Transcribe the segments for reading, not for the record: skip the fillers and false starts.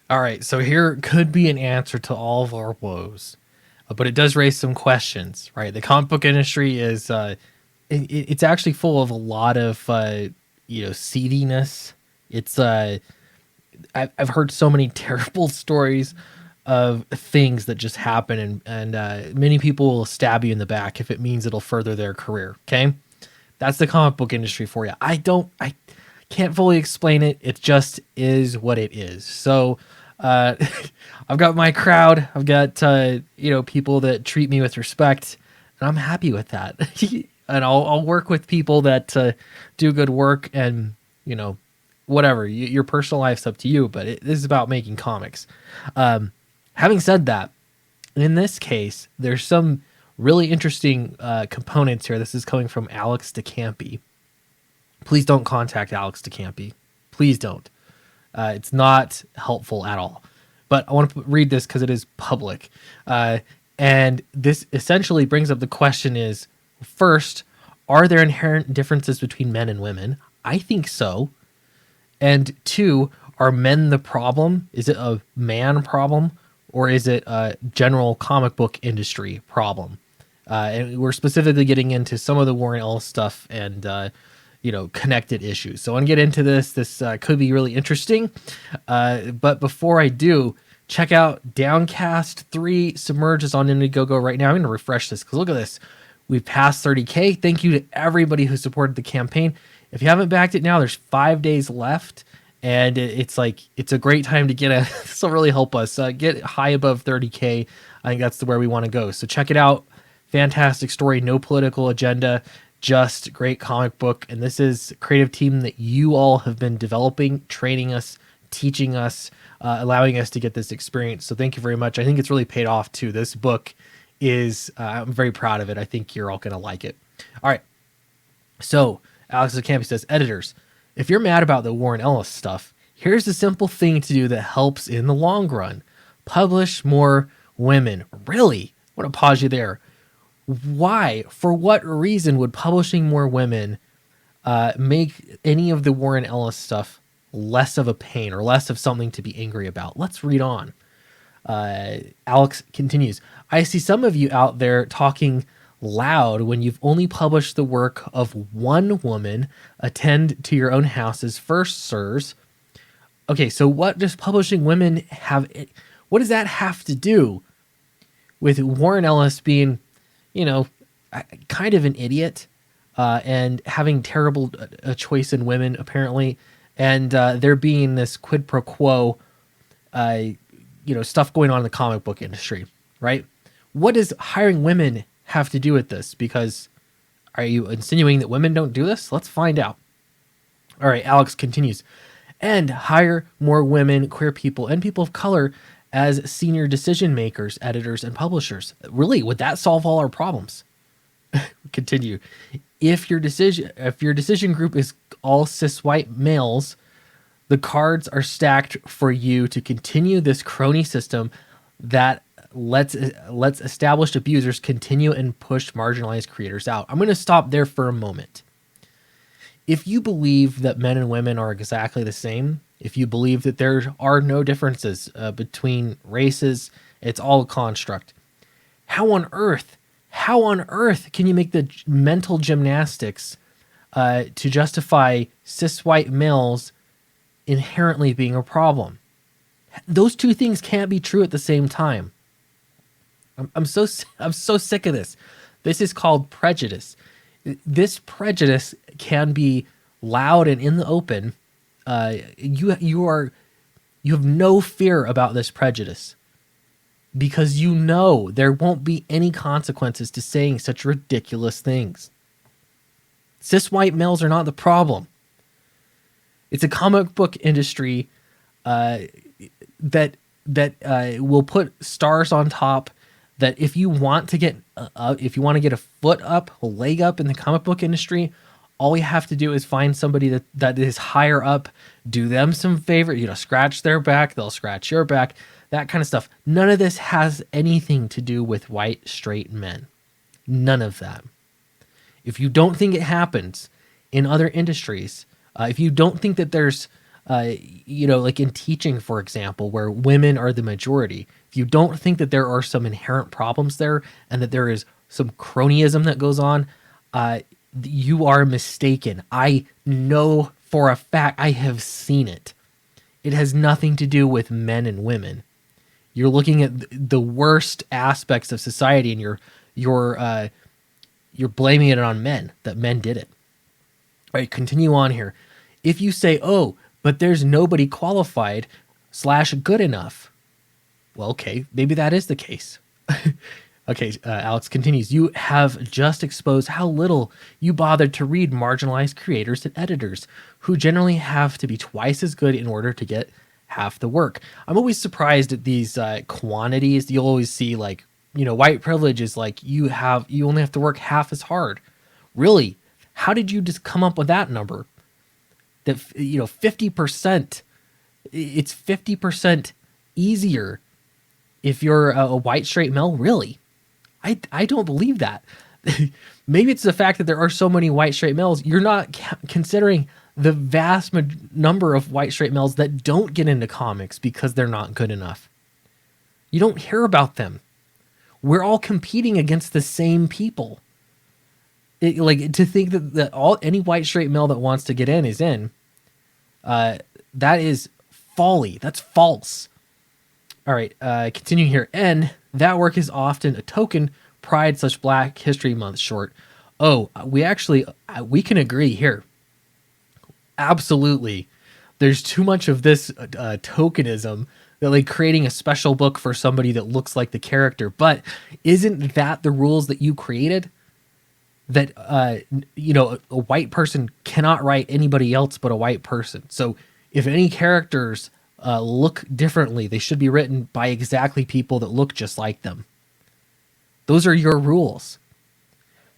All right, so here could be an answer to all of our woes, but it does raise some questions, right? The comic book industry is it's actually full of a lot of seediness. It's I've heard so many terrible stories of things that just happen, and many people will stab you in the back if it means it'll further their career. Okay, that's the comic book industry for you. I can't fully explain it. It just is what it is. So uh, I've got my crowd. I've got people that treat me with respect, and I'm happy with that. And I'll work with people that do good work, and whatever. Your personal life's up to you, but it is about making comics. Having said that, in this case, there's some really interesting components here. This is coming from Alex DeCampi. Please don't contact Alex DeCampi. Please don't. It's not helpful at all. But I want to read this because it is public. And this essentially brings up the question is, first, are there inherent differences between men and women? I think so. And two, are men the problem? Is it a man problem? Or is it a general comic book industry problem? And we're specifically getting into some of the Warren Ellis stuff and connected issues. So I want to get into this. This could be really interesting. But before I do, check out Downcast 3 Submerges on Indiegogo right now. I'm going to refresh this because look at this. We've passed 30K. Thank you to everybody who supported the campaign. If you haven't backed it now, there's 5 days left. And it's a great time to get it. This will really help us get high above 30K. I think that's where we want to go. So check it out. Fantastic story. No political agenda. Just great comic book. And this is a creative team that you all have been developing, training us, teaching us, allowing us to get this experience. So thank you very much. I think it's really paid off too. This book is, I'm very proud of it. I think you're all going to like it. All right. So Alex DeCampi says, editors, if you're mad about the Warren Ellis stuff, here's the simple thing to do that helps in the long run. Publish more women. Really? I want to pause you there. Why? For what reason would publishing more women make any of the Warren Ellis stuff less of a pain or less of something to be angry about? Let's read on. Alex continues, I see some of you out there talking loud when you've only published the work of one woman. Attend to your own houses first, sirs. Okay, so what does publishing women have? What does that have to do with Warren Ellis being, kind of an idiot and having terrible choice in women, apparently, and there being this quid pro quo, stuff going on in the comic book industry, right? What does hiring women have to do with this? Because are you insinuating that women don't do this? Let's find out. All right, Alex continues. And hire more women, queer people, and people of color as senior decision makers, editors, and publishers. Really, would that solve all our problems? Continue. If your decision group is all cis white males, the cards are stacked for you to continue this crony system that lets established abusers continue and push marginalized creators out. I'm going to stop there for a moment. If you believe that men and women are exactly the same, if you believe that there are no differences between races, it's all a construct. How on earth can you make the mental gymnastics to justify cis white males inherently being a problem? Those two things can't be true at the same time. I'm so sick of this. This is called prejudice. This prejudice can be loud and in the open. You have no fear about this prejudice because there won't be any consequences to saying such ridiculous things. Cis white males are not the problem. It's a comic book industry that will put stars on top. That if you want to get a foot up, a leg up in the comic book industry, all you have to do is find somebody that is higher up, do them some favor, scratch their back, they'll scratch your back, that kind of stuff. None of this has anything to do with white, straight men. None of that. If you don't think it happens in other industries, if you don't think that there's Like in teaching, for example, where women are the majority, if you don't think that there are some inherent problems there and that there is some cronyism that goes on, uh, you are mistaken. I know for a fact, I have seen it. It has nothing to do with men and women. You're looking at the worst aspects of society, and you're blaming it on men, that men did it. All right, continue on here. If you say, "Oh, but there's nobody qualified slash good enough," well, okay, maybe that is the case. Okay, Alex continues. You have just exposed how little you bothered to read marginalized creators and editors, who generally have to be twice as good in order to get half the work. I'm always surprised at these quantities. You'll always see like, white privilege is like you only have to work half as hard. Really? How did you just come up with that number? That 50%. It's 50% easier if you're a white straight male. Really? I don't believe that. Maybe it's the fact that there are so many white straight males. You're not considering the vast number of white straight males that don't get into comics because they're not good enough. You don't hear about them. We're all competing against the same people. Like to think that any white straight male that wants to get in is in, that is folly. That's false. All right, continue here. And that work is often a token Pride / Black History Month short. Oh, we can agree here. Absolutely. There's too much of this tokenism, that like creating a special book for somebody that looks like the character. But isn't that the rules that you created? That, a white person cannot write anybody else but a white person. So if any characters look differently, they should be written by exactly people that look just like them. Those are your rules.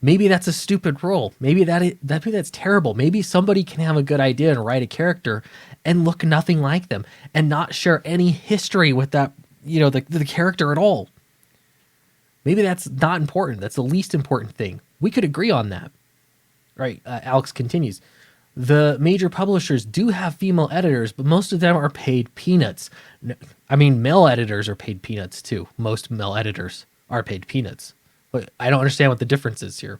Maybe that's a stupid rule. Maybe that's terrible. Maybe somebody can have a good idea and write a character and look nothing like them and not share any history with that, the character at all. Maybe that's not important. That's the least important thing. We could agree on that. Right. Alex continues. The major publishers do have female editors, but most of them are paid peanuts. I mean, male editors are paid peanuts too. Most male editors are paid peanuts. But I don't understand what the difference is here.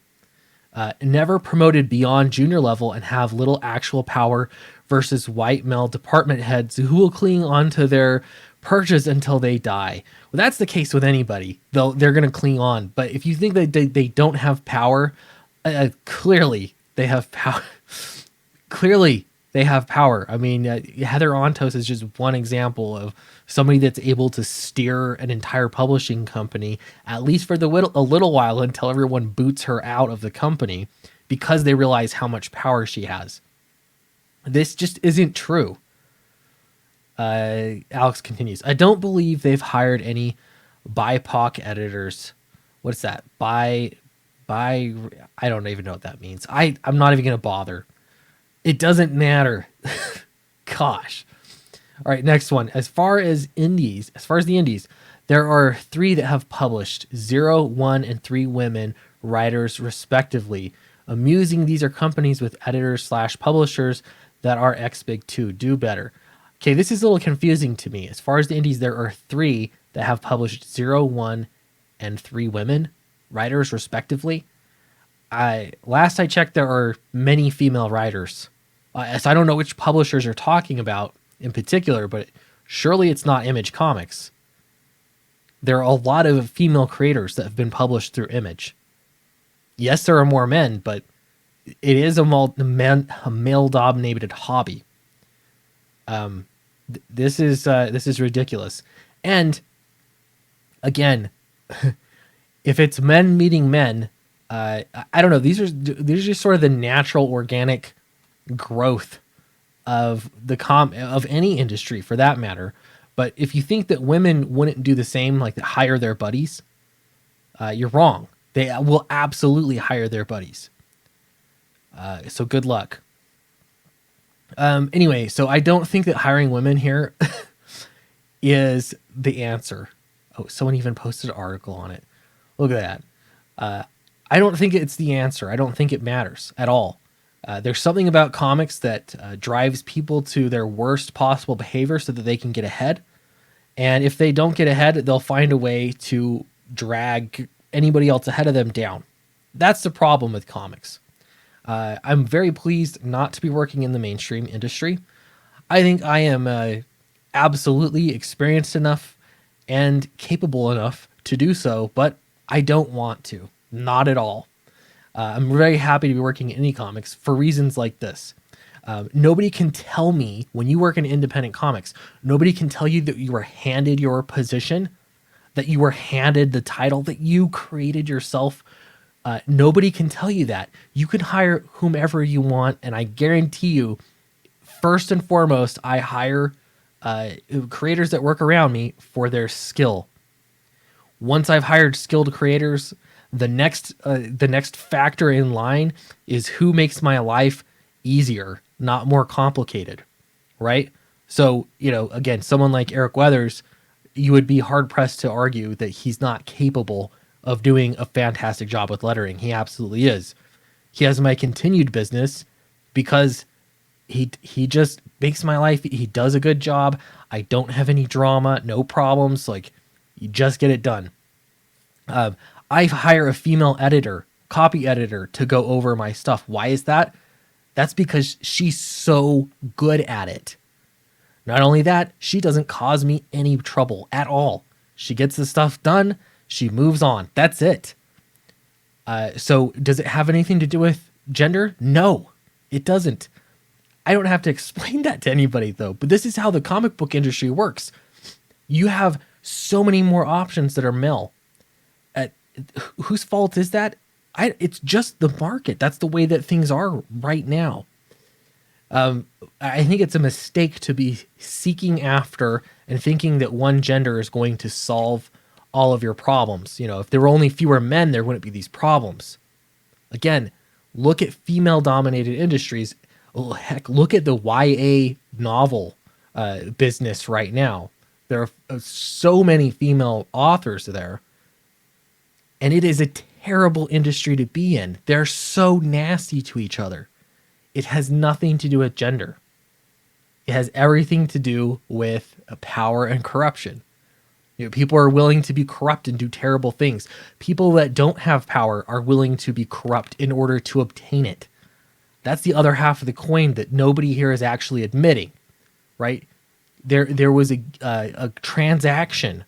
Never promoted beyond junior level and have little actual power versus white male department heads who will cling onto their perches until they die. Well, that's the case with anybody. They're going to cling on. But if you think that they don't have power, clearly they have power. Clearly they have power. I mean, Heather Ontos is just one example of somebody that's able to steer an entire publishing company, at least for a little while, until everyone boots her out of the company because they realize how much power she has. This just isn't true. Alex continues. I don't believe they've hired any BIPOC editors. What's that? I don't even know what that means. I'm not even going to bother. It doesn't matter. Gosh. All right, next one. As far as the indies, there are 3 that have published, 0, 1, and 3 women writers respectively. Amusing, these are companies with editors / publishers that are X big too. Do better. Okay, this is a little confusing to me. As far as the indies, there are 3 that have published 0, 1, and 3 women writers respectively. Last I checked, there are many female writers. So I don't know which publishers you're talking about in particular, but surely it's not Image Comics. There are a lot of female creators that have been published through Image. Yes, there are more men, but it is a male-dominated hobby. This is ridiculous. And again, if it's men meeting men, I don't know. These are just sort of the natural, organic growth of of any industry for that matter. But if you think that women wouldn't do the same, like hire their buddies, you're wrong. They will absolutely hire their buddies. So good luck. Anyway, so I don't think that hiring women here is the answer. Oh, someone even posted an article on it. Look at that. I don't think it's the answer. I don't think it matters at all. There's something about comics that drives people to their worst possible behavior so that they can get ahead. And if they don't get ahead, they'll find a way to drag anybody else ahead of them down. That's the problem with comics. I'm very pleased not to be working in the mainstream industry. I think I am absolutely experienced enough and capable enough to do so, but I don't want to. Not at all. I'm very happy to be working in indie comics for reasons like this. Nobody can tell me when you work in independent comics, nobody can tell you that you were handed your position, that you were handed the title, that you created yourself. Nobody can tell you that. You can hire whomever you want, and I guarantee you, first and foremost, I hire creators that work around me for their skill. Once I've hired skilled creators, the next factor in line is who makes my life easier, not more complicated, right? So, again, someone like Eric Weathers, you would be hard pressed to argue that he's not capable of doing a fantastic job with lettering. He absolutely is. He has my continued business because he just makes my life. He does a good job. I don't have any drama, no problems. Like, you just get it done. I hire a female editor, copy editor, to go over my stuff. Why is that? That's because she's so good at it. Not only that, she doesn't cause me any trouble at all. She gets the stuff done. She moves on. That's it. So does it have anything to do with gender? No, it doesn't. I don't have to explain that to anybody, though. But this is how the comic book industry works. You have so many more options that are male. Whose fault is that? It's just the market. That's the way that things are right now. I think it's a mistake to be seeking after and thinking that one gender is going to solve all of your problems. If there were only fewer men, there wouldn't be these problems. Again, look at female-dominated industries. Oh, heck, look at the YA novel business right now. There are so many female authors there. And it is a terrible industry to be in. They're so nasty to each other. It has nothing to do with gender. It has everything to do with power and corruption. People are willing to be corrupt and do terrible things. People that don't have power are willing to be corrupt in order to obtain it. That's the other half of the coin that nobody here is actually admitting, right? There was a transaction.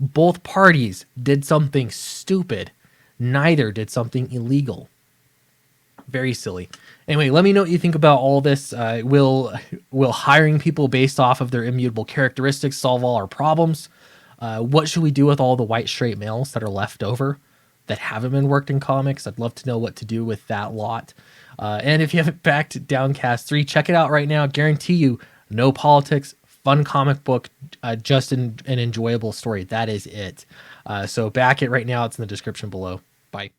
Both parties did something stupid. Neither did something illegal. Very silly. Anyway, let me know what you think about all this. Will hiring people based off of their immutable characteristics solve all our problems? What should we do with all the white straight males that are left over that haven't been worked in comics? I'd love to know what to do with that lot. And if you haven't backed Downcast 3, check it out right now. Guarantee you, no politics, fun comic book, just an enjoyable story. That is it. So back it right now. It's in the description below. Bye.